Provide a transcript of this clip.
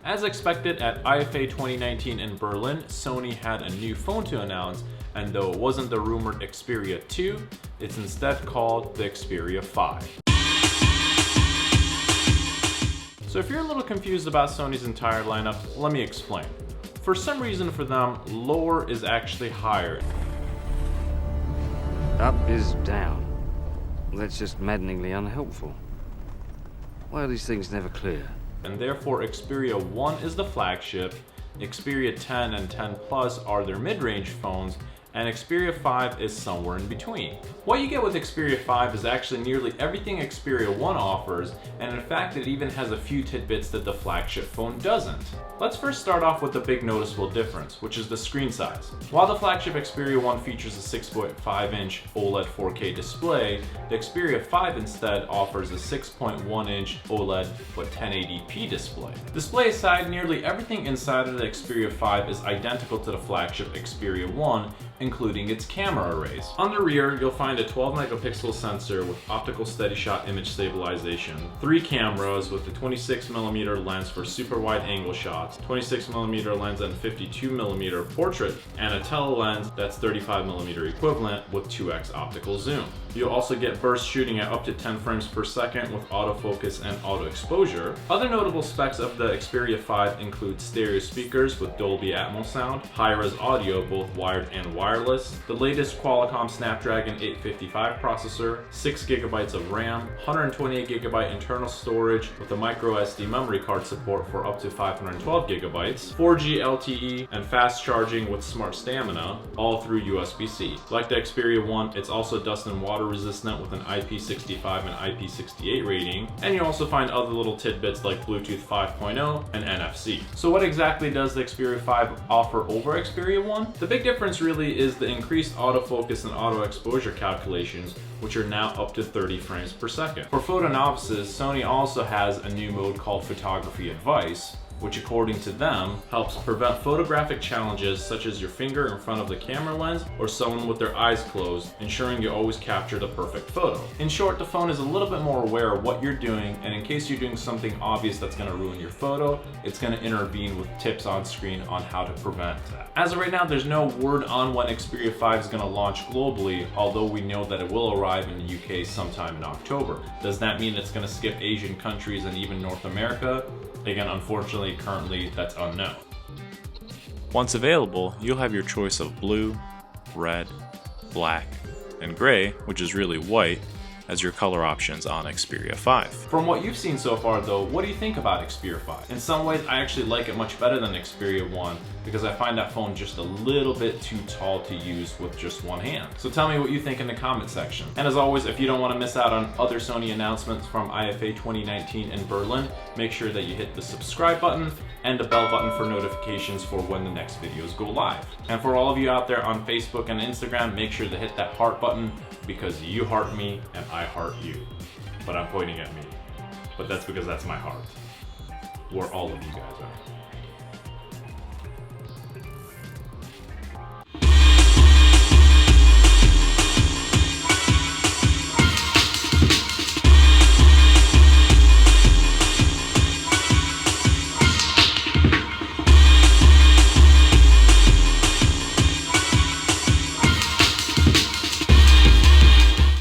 As expected at IFA 2019 in Berlin, Sony had a new phone to announce, and though it wasn't the rumored Xperia 2, it's instead called the Xperia 5. So if you're a little confused about Sony's entire lineup, let me explain. For some reason for them, lower is actually higher. Up is down. That's just maddeningly unhelpful. Why are these things never clear? And therefore Xperia 1 is the flagship, Xperia 10 and 10 Plus are their mid-range phones, and Xperia 5 is somewhere in between. What you get with Xperia 5 is actually nearly everything Xperia 1 offers, and in fact it even has a few tidbits that the flagship phone doesn't. Let's first start off with the big noticeable difference, which is the screen size. While the flagship Xperia 1 features a 6.5-inch OLED 4K display, the Xperia 5 instead offers a 6.1-inch OLED but 1080p display. Display aside, nearly everything inside of the Xperia 5 is identical to the flagship Xperia 1, including its camera arrays. On the rear, you'll find a 12-megapixel sensor with optical steady shot image stabilization, 3 cameras with a 26mm lens for super wide angle shots, 26mm lens and 52mm portrait, and a tele-lens that's 35mm equivalent with 2x optical zoom. You'll also get burst shooting at up to 10 frames per second with autofocus and auto exposure. Other notable specs of the Xperia 5 include stereo speakers with Dolby Atmos sound, high-res audio both wired and wireless, the latest Qualcomm Snapdragon 855 processor, 6GB of RAM, 128GB internal storage with a micro SD memory card support for up to 512GB, 4G LTE, and fast charging with smart stamina, all through USB-C. Like the Xperia 1, it's also dust and water resistant with an IP65 and IP68 rating, and you also find other little tidbits like Bluetooth 5.0 and NFC. So what exactly does the Xperia 5 offer over Xperia 1? The big difference really is the increased autofocus and auto exposure calculations, which are now up to 30 frames per second. For photo novices, Sony also has a new mode called Photography Advice, which according to them helps prevent photographic challenges such as your finger in front of the camera lens or someone with their eyes closed, ensuring you always capture the perfect photo. In short, the phone is a little bit more aware of what you're doing, and in case you're doing something obvious that's going to ruin your photo, it's going to intervene with tips on screen on how to prevent that. As of right now, there's no word on when Xperia 5 is going to launch globally, although we know that it will arrive in the UK sometime in October. Does that mean it's going to skip Asian countries and even North America? Again, unfortunately, currently that's unknown. Once available, you'll have your choice of blue, red, black, and gray, which is really white, as your color options on Xperia 5. From what you've seen so far though, what do you think about Xperia 5? In some ways, I actually like it much better than Xperia 1 because I find that phone just a little bit too tall to use with just one hand. So tell me what you think in the comment section. And as always, if you don't want to miss out on other Sony announcements from IFA 2019 in Berlin, make sure that you hit the subscribe button and the bell button for notifications for when the next videos go live. And for all of you out there on Facebook and Instagram, make sure to hit that heart button because you heart me and I heart you. But I'm pointing at me. But that's because that's my heart. Where all of you guys are.